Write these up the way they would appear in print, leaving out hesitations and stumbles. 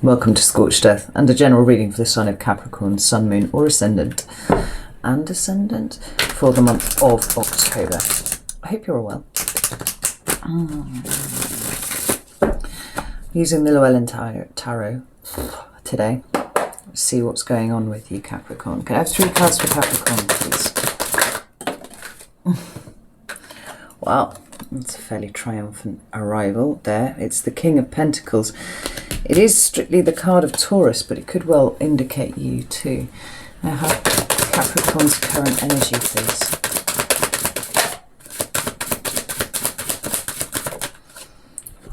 Welcome to Scorched Earth and a general reading for the sign of Capricorn, Sun, Moon or Ascendant and Ascendant for the month of October. I hope you're all well. Using the Llewellyn Tarot today. Let's see what's going on with you, Capricorn. Can I have 3 cards for Capricorn, please? Wow, it's a fairly triumphant arrival there. It's the King of Pentacles. It is strictly the card of Taurus, but it could well indicate you too. Now have Capricorn's current energy, please.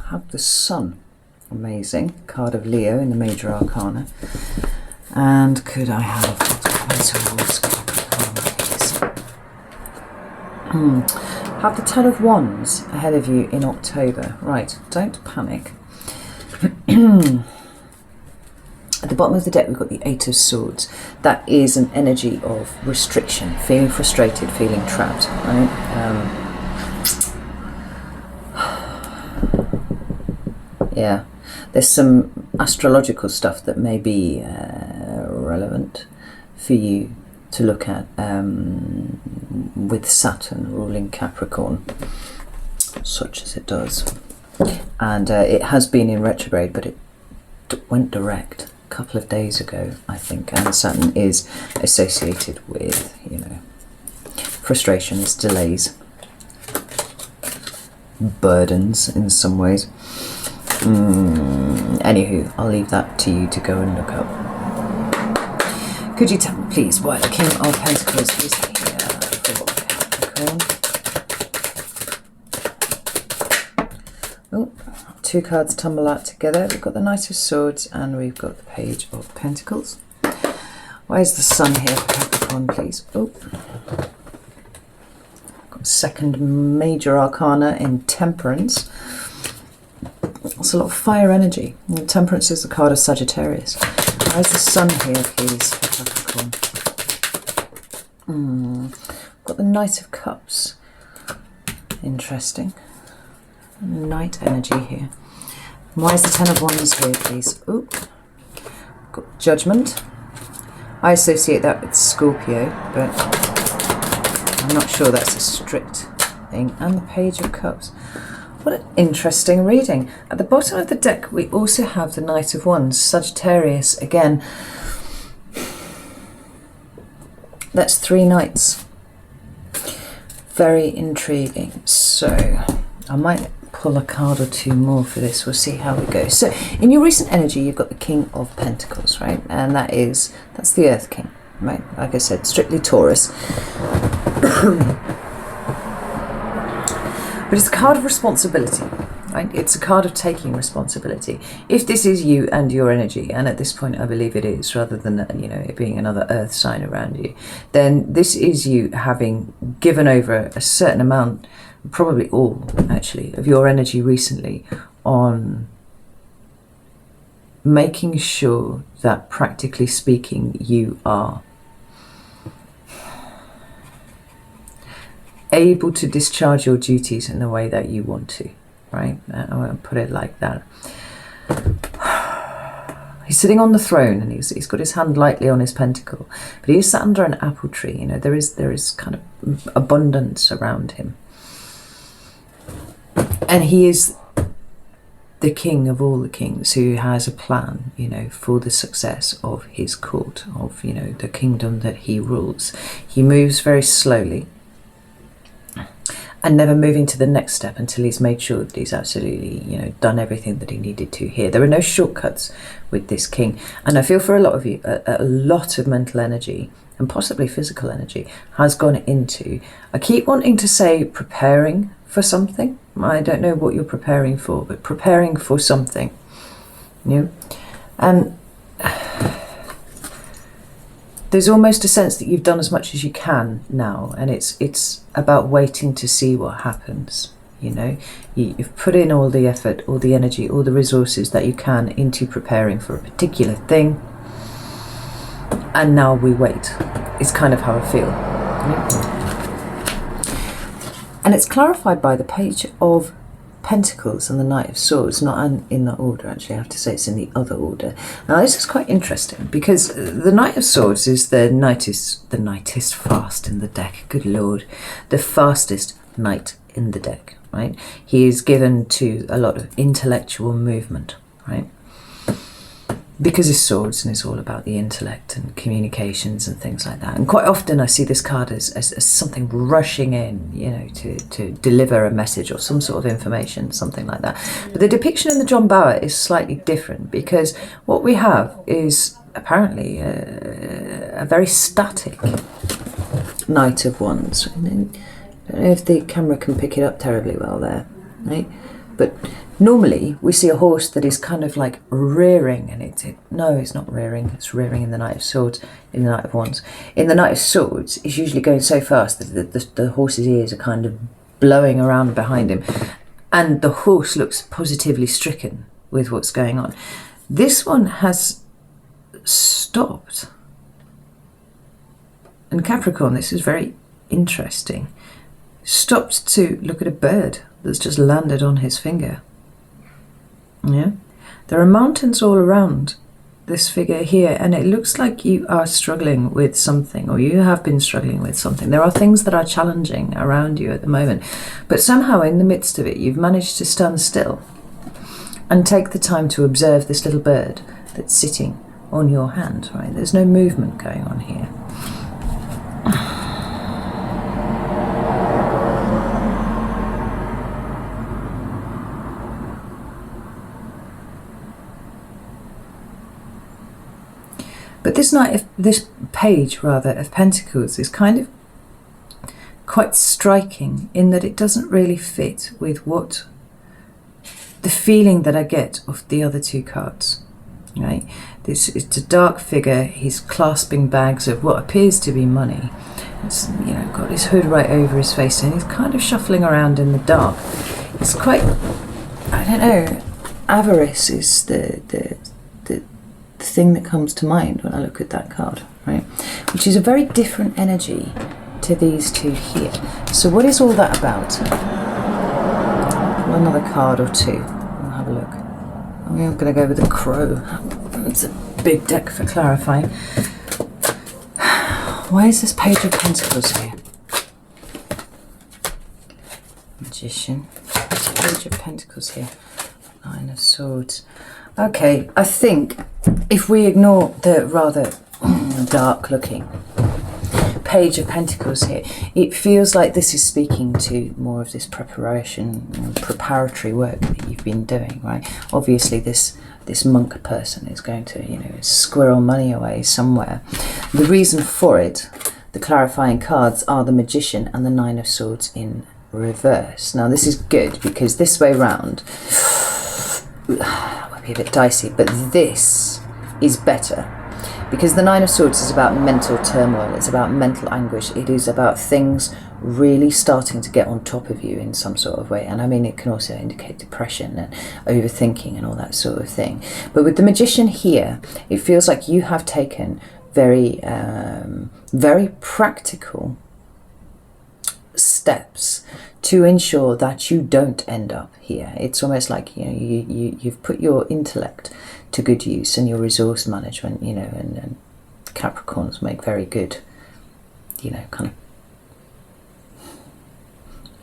Have the Sun. Amazing. Card of Leo in the Major Arcana. And could I have what's coming towards Capricorn, please? Have the Ten of Wands ahead of you in October. Right, don't panic. At the bottom of the deck we've got the Eight of Swords. That is an energy of restriction, feeling frustrated, feeling trapped, right? Yeah, there's some astrological stuff that may be relevant for you to look at with Saturn ruling Capricorn, such as it does. And it has been in retrograde, but it went direct a couple of days ago, I think. And Saturn is associated with, you know, frustrations, delays, burdens in some ways. Anywho, I'll leave that to you to go and look up. Could you tell me, please, why the King of Pentacles is here for Capricorn? Oh, 2 cards tumble out together. We've got the Knight of Swords and we've got the Page of Pentacles. Why is the Sun here for Capricorn, please? Oh, got 2nd Major Arcana in Temperance. That's a lot of fire energy. And Temperance is the card of Sagittarius. Why is the Sun here, please, for Capricorn? Got the Knight of Cups. Interesting. Night energy here. Why is the Ten of Wands here, please? Oh, got Judgment. I associate that with Scorpio, but I'm not sure that's a strict thing. And the Page of Cups. What an interesting reading. At the bottom of the deck, we also have the Knight of Wands, Sagittarius again. That's 3 knights. Very intriguing. So I might pull a card or 2 more for this. We'll see how it goes. So in your recent energy, you've got the King of Pentacles, right? And that's the Earth King, right? Like I said, strictly Taurus. But it's a card of responsibility, right? It's a card of taking responsibility. If this is you and your energy, and at this point I believe it is, rather than, you know, it being another earth sign around you, then this is you having given over a certain amount, probably all actually, of your energy recently on making sure that, practically speaking, you are able to discharge your duties in the way that you want to, right? I want to put it like that. He's sitting on the throne and he's got his hand lightly on his pentacle, but he is sat under an apple tree. You know, there is kind of abundance around him. And he is the king of all the kings who has a plan, you know, for the success of his court, of, you know, the kingdom that he rules. He moves very slowly and never moving to the next step until he's made sure that he's absolutely, you know, done everything that he needed to here. There are no shortcuts with this king. And I feel for a lot of you, a lot of mental energy and possibly physical energy has gone into, I keep wanting to say preparing for something. I don't know what you're preparing for, but preparing for something, you know? And there's almost a sense that you've done as much as you can now, and it's about waiting to see what happens. You know, you've put in all the effort, all the energy, all the resources that you can into preparing for a particular thing, and now we wait. It's kind of how I feel. You know? And it's clarified by the Page of Pentacles and the Knight of Swords, not in that order actually, I have to say it's in the other order. Now this is quite interesting because the Knight of Swords is the knightest fast in the deck, good lord, the fastest knight in the deck, right? He is given to a lot of intellectual movement, right? Because it's swords and it's all about the intellect and communications and things like that. And quite often I see this card as something rushing in, you know, to deliver a message or some sort of information, something like that. But the depiction in the John Bower is slightly different because what we have is apparently a very static Knight of Wands. I don't know if the camera can pick it up terribly well there, right? But normally we see a horse that is kind of like rearing, and no, it's not rearing, it's rearing in the Knight of Swords, in the Knight of Wands. In the Knight of Swords, it's usually going so fast that the horse's ears are kind of blowing around behind him, and the horse looks positively stricken with what's going on. This one has stopped. And Capricorn, this is very interesting, stopped to look at a bird that's just landed on his finger. Yeah, there are mountains all around this figure here, and it looks like you are struggling with something, or you have been struggling with something. There are things that are challenging around you at the moment, but somehow in the midst of it you've managed to stand still and take the time to observe this little bird that's sitting on your hand, right? There's no movement going on here. But this page of Pentacles is kind of quite striking in that it doesn't really fit with what the feeling that I get of the other two cards, right? This is a dark figure. He's clasping bags of what appears to be money. It's, you know, got his hood right over his face, and he's kind of shuffling around in the dark. It's quite, I don't know, avarice is the thing that comes to mind when I look at that card, right? Which is a very different energy to these two here. So what is all that about? Another card or two. We'll have a look. I'm going to go with the Crow. It's a big deck for clarifying. Why is this Page of Pentacles here? Magician. Page of Pentacles here. Nine of Swords. Okay, I think if we ignore the rather dark looking Page of Pentacles here, it feels like this is speaking to more of this preparatory work that you've been doing, right? Obviously this monk person is going to, you know, squirrel money away somewhere. The reason for it, the clarifying cards, are the Magician and the Nine of Swords in reverse. Now this is good because this way round would be a bit dicey, but this is better because the Nine of Swords is about mental turmoil, it's about mental anguish, it is about things really starting to get on top of you in some sort of way. And I mean, it can also indicate depression and overthinking and all that sort of thing. But with the Magician here, it feels like you have taken very practical steps to ensure that you don't end up here. It's almost like, you know, you've put your intellect to good use and your resource management, you know, and Capricorns make very good, you know, kind of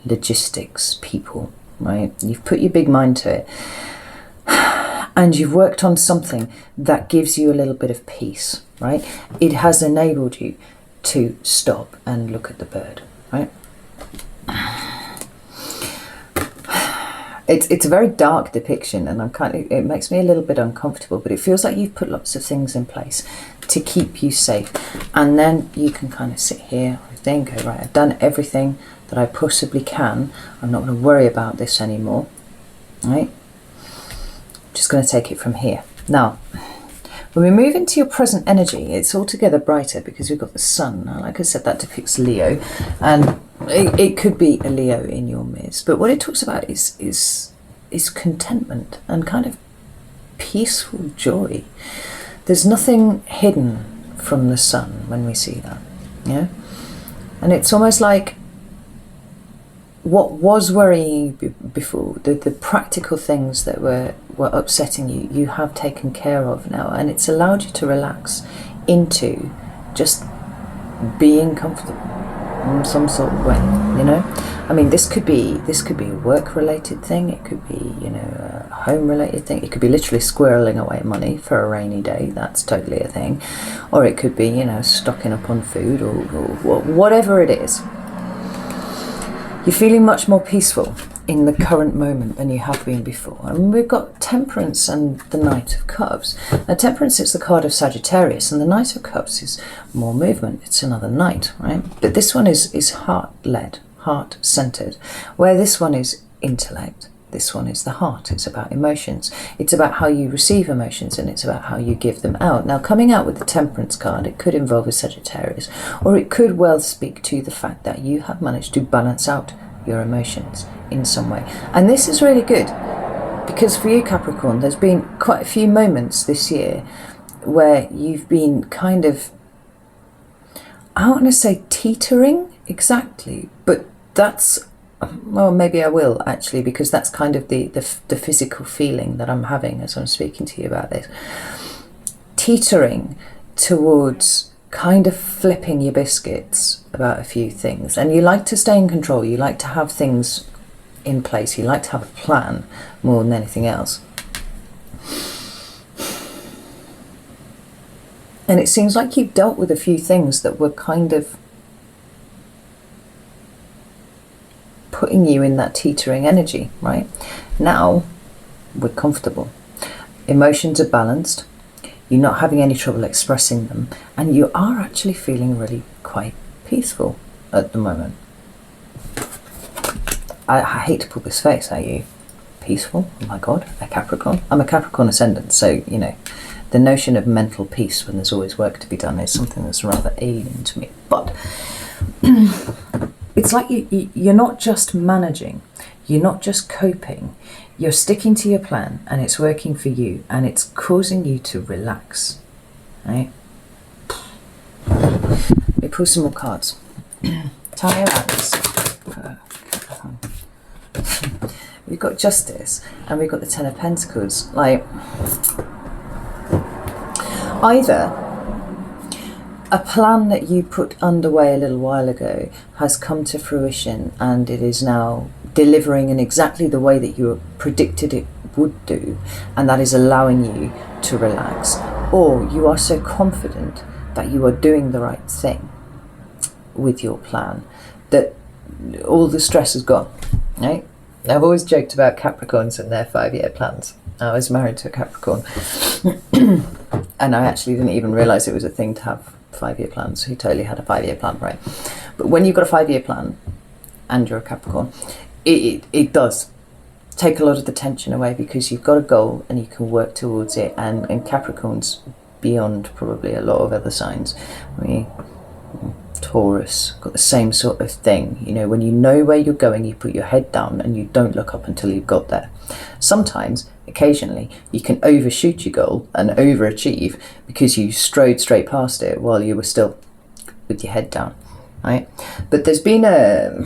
logistics people, right? You've put your big mind to it and you've worked on something that gives you a little bit of peace, right? It has enabled you to stop and look at the bird, right? It's a very dark depiction, and it makes me a little bit uncomfortable, but it feels like you've put lots of things in place to keep you safe, and then you can kind of sit here and think, oh, right, I've done everything that I possibly can, I'm not going to worry about this anymore, right? I'm just going to take it from here. Now when we move into your present energy, it's altogether brighter because we've got the Sun. Now, like I said, that depicts Leo, and it could be a Leo in your midst. But what it talks about is contentment and kind of peaceful joy. There's nothing hidden from the Sun when we see that, yeah. And it's almost like what was worrying you before, the practical things that were upsetting you, you have taken care of now, and it's allowed you to relax into just being comfortable in some sort of way, you know. I mean, this could be a work-related thing, it could be, you know, a home-related thing, it could be literally squirreling away money for a rainy day, that's totally a thing, or it could be, you know, stocking up on food, or whatever it is. You're feeling much more peaceful in the current moment than you have been before. And we've got Temperance and the Knight of Cups. Now, Temperance is the card of Sagittarius, and the Knight of Cups is more movement. It's another knight, right? But this one is heart-led, heart-centered, where this one is intellect. This one is the heart. It's about emotions. It's about how you receive emotions, and it's about how you give them out. Now, coming out with the Temperance card, it could involve a Sagittarius, or it could well speak to the fact that you have managed to balance out your emotions in some way. And this is really good, because for you, Capricorn, there's been quite a few moments this year where you've been kind of, I don't want to say teetering exactly, but that's, well, maybe I will actually, because that's kind of the physical feeling that I'm having as I'm speaking to you about this. Teetering towards kind of flipping your biscuits about a few things. And you like to stay in control. You like to have things in place. You like to have a plan more than anything else. And it seems like you've dealt with a few things that were kind of putting you in that teetering energy, right? Now we're comfortable. Emotions are balanced. You're not having any trouble expressing them, and you are actually feeling really quite peaceful at the moment. I hate to pull this face at you. Peaceful? Oh my God, a Capricorn? I'm a Capricorn ascendant, so, you know, the notion of mental peace when there's always work to be done is something that's rather alien to me. But it's like you're not just managing, you're not just coping, you're sticking to your plan, and it's working for you, and it's causing you to relax, right? Let me pull some more cards. Tell me about this. We've got Justice, and we've got the Ten of Pentacles. Like, either a plan that you put underway a little while ago has come to fruition, and it is now delivering in exactly the way that you predicted it would do, and that is allowing you to relax. Or you are so confident that you are doing the right thing with your plan that all the stress is gone, right? I've always joked about Capricorns and their 5-year plans. I was married to a Capricorn and I actually didn't even realise it was a thing to have 5-year plans. He totally had a 5-year plan, right? But when you've got a 5-year plan and you're a Capricorn, it does take a lot of the tension away, because you've got a goal and you can work towards it. And Capricorn's beyond probably a lot of other signs. I mean, Taurus got the same sort of thing. You know, when you know where you're going, you put your head down and you don't look up until you've got there. Sometimes, occasionally, you can overshoot your goal and overachieve because you strode straight past it while you were still with your head down, right? But there's been a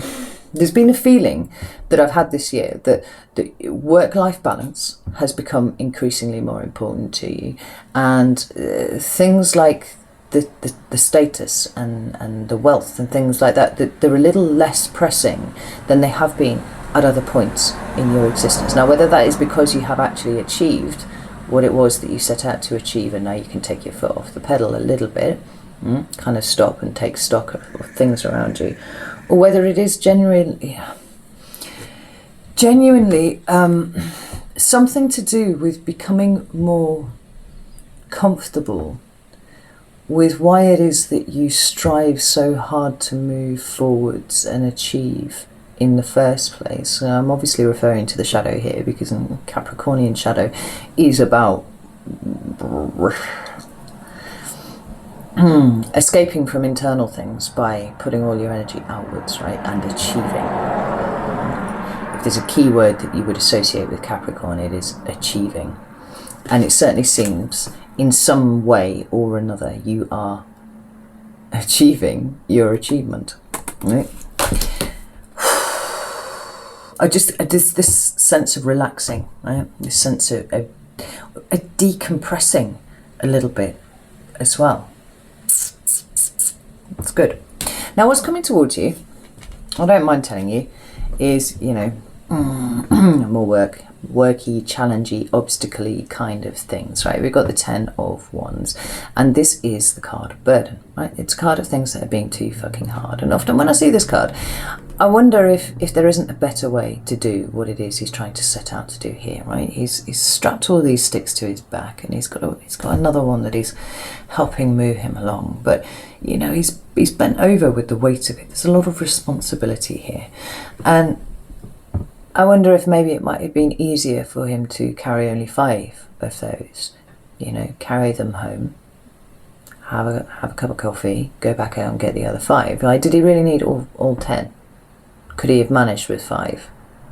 feeling that I've had this year that the work-life balance has become increasingly more important to you, and things like the status and the wealth and things like that they're a little less pressing than they have been at other points in your existence. Now, whether that is because you have actually achieved what it was that you set out to achieve, and now you can take your foot off the pedal a little bit, kind of stop and take stock of things around you, or whether it is genuinely something to do with becoming more comfortable with why it is that you strive so hard to move forwards and achieve in the first place. I'm obviously referring to the shadow here, because Capricornian shadow is about escaping from internal things by putting all your energy outwards, right, and achieving. If there's a key word that you would associate with Capricorn, it is achieving. And it certainly seems, in some way or another, you are achieving your achievement, right? there's this sense of relaxing, right? This sense of a decompressing a little bit as well. It's good. Now, what's coming towards you, I don't mind telling you, is, you know, more worky, challengey, obstacle-y kind of things, right? We've got the 10 of Wands, and this is the card of burden, right? It's a card of things that are being too fucking hard. And often when I see this card, I wonder if there isn't a better way to do what it is he's trying to set out to do here, right? He's strapped all these sticks to his back, and he's got another one that he's helping move him along. But, you know, he's bent over with the weight of it. There's a lot of responsibility here. And I wonder if maybe it might have been easier for him to carry only 5 of those, you know, carry them home, have a cup of coffee, go back out and get the other 5. Like, did he really need all 10? Could he have managed with 5,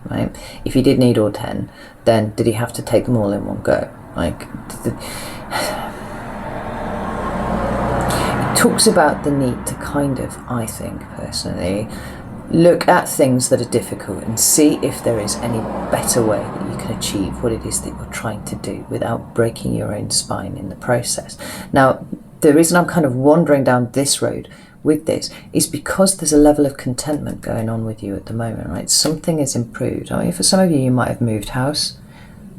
right? If he did need all 10, then did he have to take them all in one go? Like, it talks about the need to kind of, I think personally, look at things that are difficult and see if there is any better way that you can achieve what it is that you're trying to do without breaking your own spine in the process. Now, the reason I'm kind of wandering down this road with this is because there's a level of contentment going on with you at the moment, right? Something is improved. I mean, for some of you might have moved house,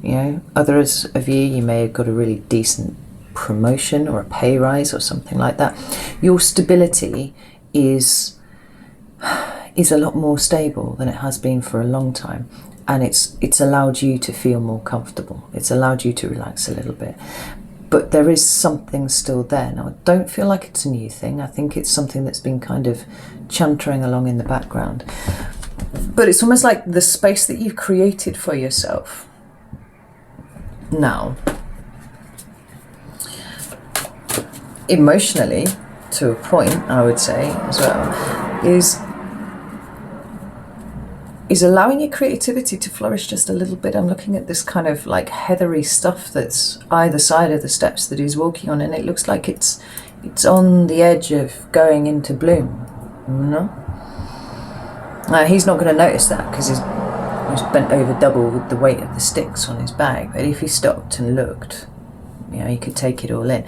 you know, others of you may have got a really decent promotion or a pay rise or something like that. Your stability is a lot more stable than it has been for a long time, and it's allowed you to feel more comfortable. It's allowed you to relax a little bit. But there is something still there. Now, I don't feel like it's a new thing. I think it's something that's been kind of chuntering along in the background. But it's almost like the space that you've created for yourself now, emotionally, to a point, I would say, as well, is allowing your creativity to flourish just a little bit. I'm looking at this kind of like heathery stuff that's either side of the steps that he's walking on, and it looks like it's on the edge of going into bloom, you know? He's not going to notice that because he's bent over double with the weight of the sticks on his bag, but if he stopped and looked, you know, he could take it all in.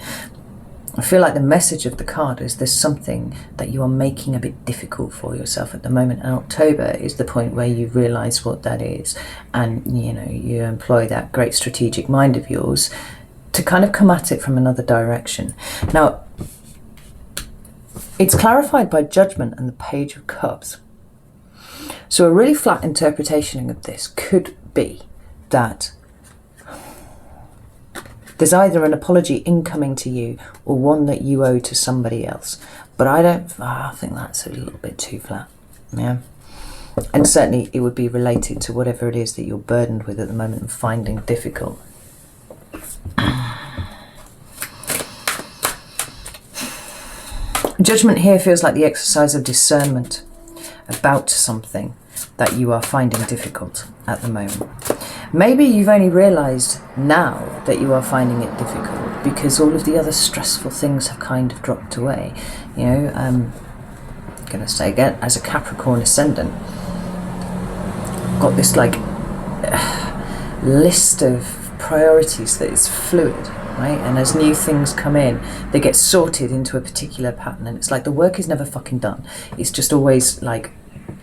I feel like the message of the card is there's something that you are making a bit difficult for yourself at the moment, and October is the point where you realise what that is, and, you know, you employ that great strategic mind of yours to kind of come at it from another direction. Now, it's clarified by Judgment and the Page of Cups. So a really flat interpretation of this could be that there's either an apology incoming to you or one that you owe to somebody else. But I think that's a little bit too flat. Yeah. And certainly it would be related to whatever it is that you're burdened with at the moment and finding difficult. Judgment here feels like the exercise of discernment about something that you are finding difficult at the moment. Maybe you've only realised now that you are finding it difficult because all of the other stressful things have kind of dropped away. You know, I'm going to say again, as a Capricorn ascendant, got this like list of priorities that is fluid, right? And as new things come in, they get sorted into a particular pattern, and it's like the work is never fucking done. It's just always like,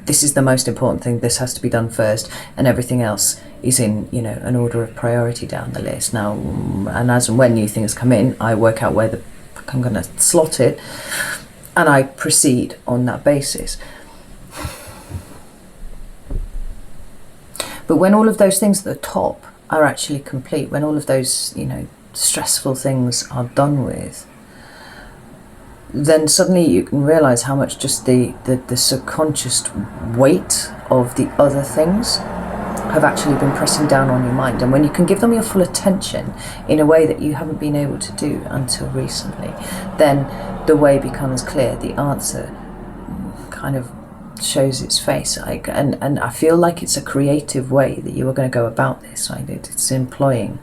this is the most important thing, this has to be done first, and everything else is in, you know, an order of priority down the list. Now, and as and when new things come in, I work out where the fuck I'm going to slot it, and I proceed on that basis. But when all of those things at the top are actually complete, when all of those, you know, stressful things are done with, then suddenly you can realise how much just the subconscious weight of the other things have actually been pressing down on your mind. And when you can give them your full attention in a way that you haven't been able to do until recently, then the way becomes clear. The answer kind of shows its face. And I feel like it's a creative way that you are going to go about this. Right? It's employing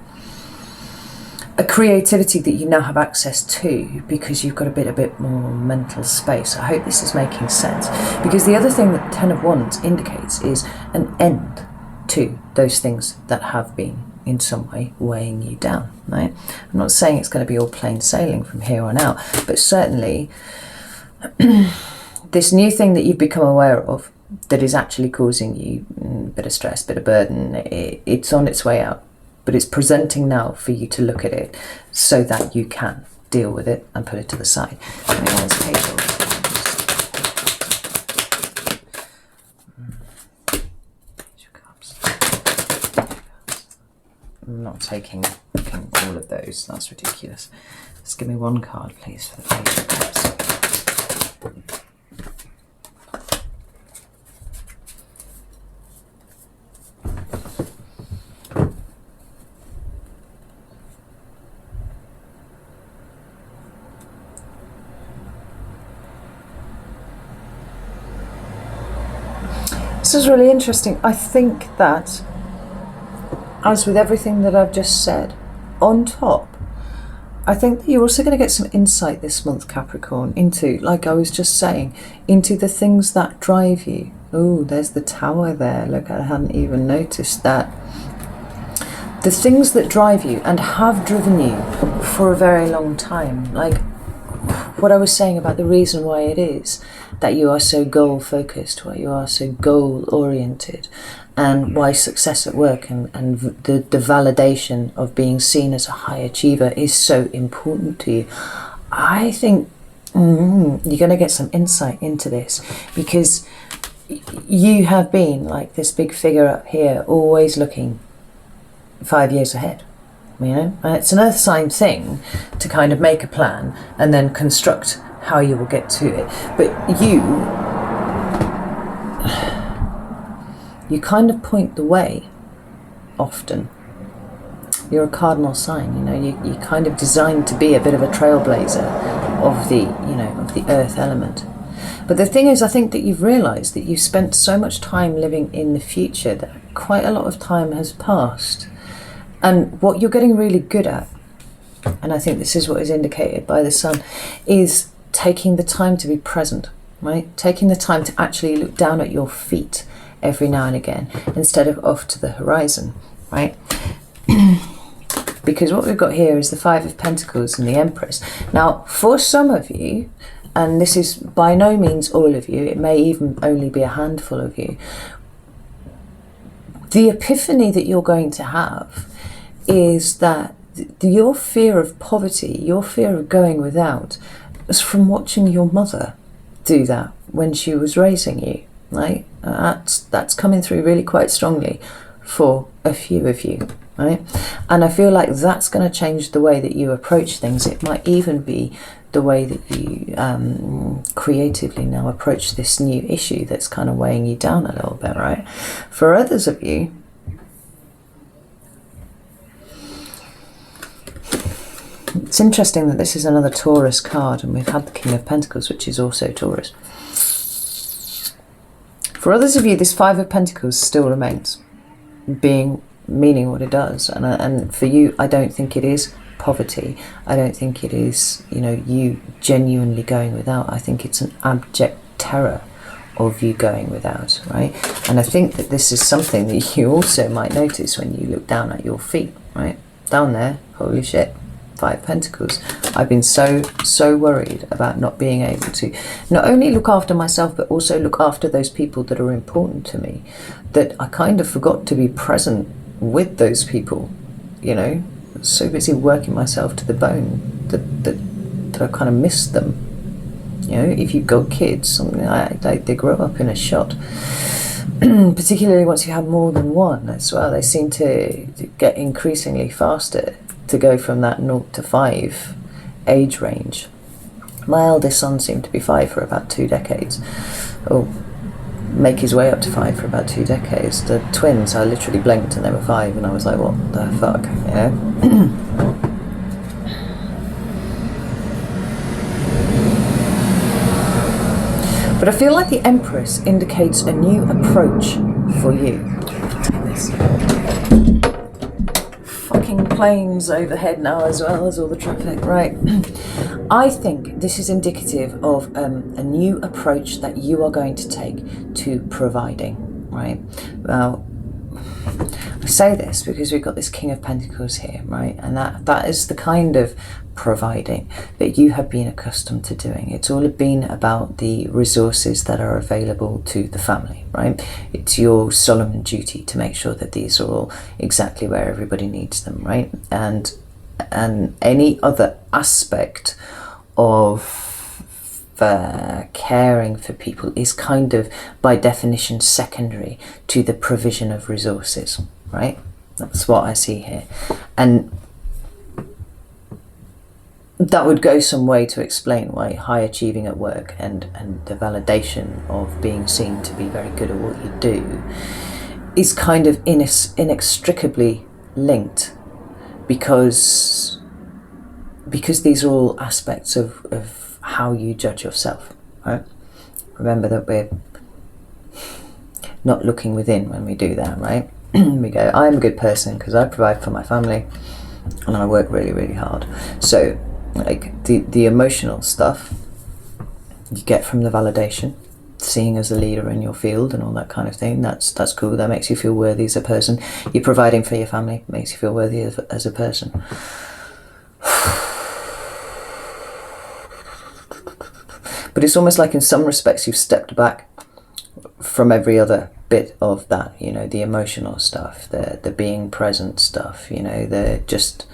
a creativity that you now have access to because you've got a bit more mental space. I hope this is making sense, because the other thing that Ten of Wands indicates is an end to those things that have been in some way weighing you down, right? I'm not saying it's going to be all plain sailing from here on out, but certainly this new thing that you've become aware of that is actually causing you a bit of stress, a bit of burden, it's on its way out. But it's presenting now for you to look at it so that you can deal with it and put it to the side. I'm not taking all of those, that's ridiculous. Just give me one card, please, for the Page of Cups. This is really interesting. I think that, as with everything that I've just said, on top, I think that you're also going to get some insight this month, Capricorn, into, like I was just saying, into the things that drive you. Oh, there's the Tower there. Look, I hadn't even noticed that. The things that drive you and have driven you for a very long time. Like what I was saying about the reason why it is that you are so goal-focused, why you are so goal-oriented, and why success at work and the validation of being seen as a high achiever is so important to you. I think you're going to get some insight into this, because you have been like this big figure up here, always looking 5 years ahead. You know, and it's an earth sign thing to kind of make a plan and then construct how you will get to it. But you kind of point the way often. You're a cardinal sign, you know, you're kind of designed to be a bit of a trailblazer of the, you know, of the earth element. But the thing is, I think that you've realized that you've spent so much time living in the future that quite a lot of time has passed. And what you're getting really good at, and I think this is what is indicated by the sun, is taking the time to be present, right? Taking the time to actually look down at your feet every now and again instead of off to the horizon, right? Because what we've got here is the Five of Pentacles and the Empress. Now, for some of you, and this is by no means all of you, it may even only be a handful of you, the epiphany that you're going to have is that your fear of poverty, your fear of going without, was from watching your mother do that when she was raising you, right? That's coming through really quite strongly for a few of you, right? And I feel like that's going to change the way that you approach things. It might even be the way that you creatively now approach this new issue that's kind of weighing you down a little bit, right? For others of you, it's interesting that this is another Taurus card, and we've had the King of Pentacles, which is also Taurus. For others of you, this Five of Pentacles still remains, meaning what it does. And for you, I don't think it is poverty. I don't think it is, you know, you genuinely going without. I think it's an abject terror of you going without, right? And I think that this is something that you also might notice when you look down at your feet, right? Down there, holy shit. Five Pentacles. I've been so worried about not being able to not only look after myself but also look after those people that are important to me, that I kind of forgot to be present with those people, you know. So busy working myself to the bone that I kind of missed them. You know, if you've got kids, something like they grow up in a shot. Particularly once you have more than one as well, they seem to get increasingly faster to go from that 0 to 5 age range. My eldest son seemed to be 5 for about 2 decades. Oh, make his way up to 5 for about 2 decades. The twins, I literally blinked and they were 5, and I was like, what the fuck, you know? But I feel like the Empress indicates a new approach for you. Take this. Fucking planes overhead now as well as all the traffic, right? I think this is indicative of a new approach that you are going to take to providing, right? Well, I say this because we've got this King of Pentacles here, right? And that is the kind of providing that you have been accustomed to doing. It's all been about the resources that are available to the family, right? It's your solemn duty to make sure that these are all exactly where everybody needs them, right? And any other aspect of caring for people is kind of by definition secondary to the provision of resources, right? That's what I see here. And that would go some way to explain why high achieving at work and the validation of being seen to be very good at what you do is kind of inextricably linked, because these are all aspects of how you judge yourself, right? Remember that we're not looking within when we do that, right? We go, I'm a good person because I provide for my family and I work really, really hard. So like the emotional stuff you get from the validation, seeing as a leader in your field and all that kind of thing, that's cool. That makes you feel worthy as a person. You're providing for your family, makes you feel worthy as a person. But it's almost like in some respects you've stepped back from every other bit of that, you know, the emotional stuff, the being present stuff, you know, the just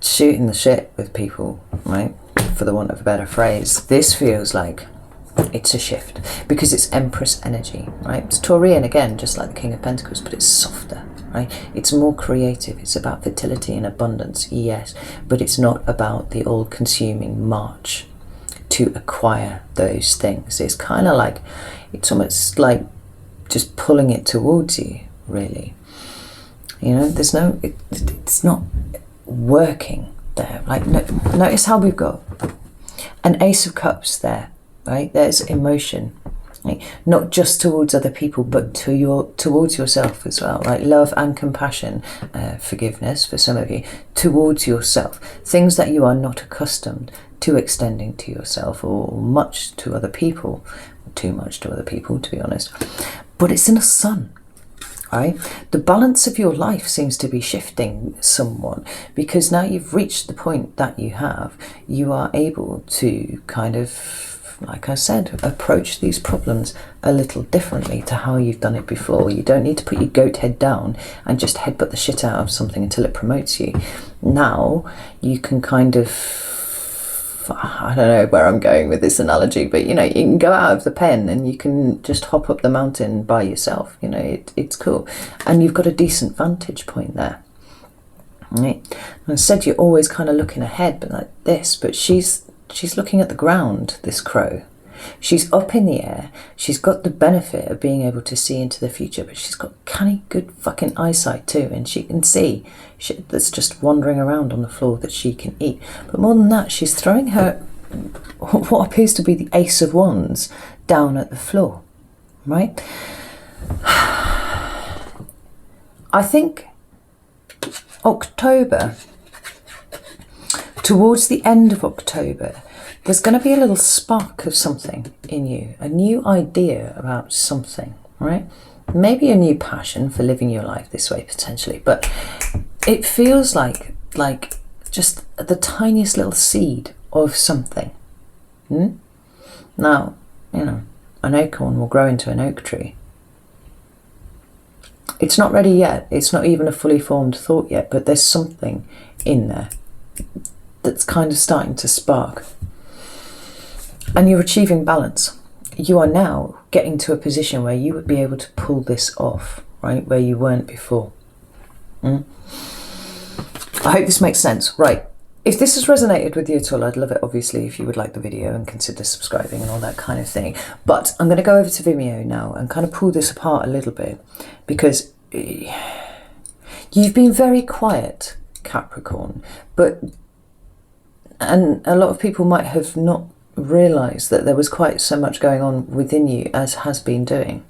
shooting the shit with people, right, for the want of a better phrase. This feels like it's a shift because it's Empress energy, right? It's Taurian again, just like the King of Pentacles, but it's softer, right? It's more creative. It's about fertility and abundance, yes, but it's not about the all-consuming march to acquire those things. It's kind of like, it's almost like just pulling it towards you, really. You know, there's no, it's not working there. Like, notice how we've got an Ace of Cups there, right? There's emotion, right? Not just towards other people, but towards yourself as well, like love and compassion, forgiveness for some of you, towards yourself. Things that you are not accustomed to extending to yourself, or much to other people, too much to other people, to be honest. But it's in a sun, right? The balance of your life seems to be shifting somewhat, because now you've reached the point that you are able to kind of, like I said, approach these problems a little differently to how you've done it before. You don't need to put your goat head down and just headbutt the shit out of something until it promotes you. Now you can kind of, I don't know where I'm going with this analogy, but you know, you can go out of the pen and you can just hop up the mountain by yourself. You know, it's cool, and you've got a decent vantage point there, right? And I said you're always kind of looking ahead, but like this, but she's looking at the ground, this crow. She's up in the air. She's got the benefit of being able to see into the future, but she's got canny good fucking eyesight too, and she can see shit that's just wandering around on the floor that she can eat. But more than that, she's throwing her what appears to be the Ace of Wands down at the floor, right? I think October, towards the end of October, there's going to be a little spark of something in you, a new idea about something, right? Maybe a new passion for living your life this way, potentially, but it feels like just the tiniest little seed of something. Now, you know, an acorn will grow into an oak tree. It's not ready yet. It's not even a fully formed thought yet, but there's something in there that's kind of starting to spark. And you're achieving balance. You are now getting to a position where you would be able to pull this off, right? Where you weren't before. I hope this makes sense. Right. If this has resonated with you at all, I'd love it, obviously, if you would like the video and consider subscribing and all that kind of thing. But I'm going to go over to Vimeo now and kind of pull this apart a little bit, because you've been very quiet, Capricorn, and a lot of people might have not realised that there was quite so much going on within you, as has been doing.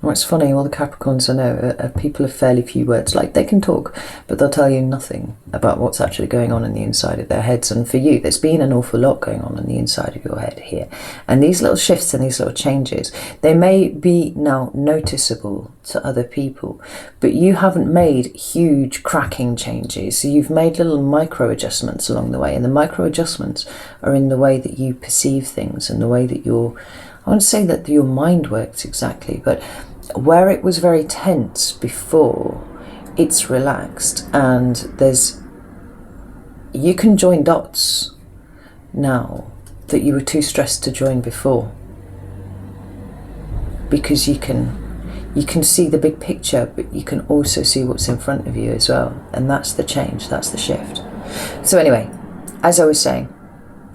What's funny, all the Capricorns I know are people of fairly few words. Like, they can talk, but they'll tell you nothing about what's actually going on in the inside of their heads. And for you, there's been an awful lot going on in the inside of your head here. And these little shifts and these little changes, they may be now noticeable to other people, but you haven't made huge cracking changes. So you've made little micro adjustments along the way. And the micro adjustments are in the way that you perceive things and the way that I won't say that your mind works exactly, but where it was very tense before, it's relaxed, and you can join dots now that you were too stressed to join before, because you can see the big picture, but you can also see what's in front of you as well, and that's the change, that's the shift. So anyway, as I was saying,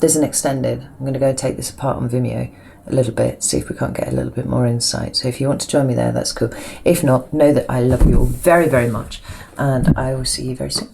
there's an extended. I'm going to go take this apart on Vimeo a little bit, see if we can't get a little bit more insight. So if you want to join me there, that's cool. If not, know that I love you all very, very much, and I will see you very soon.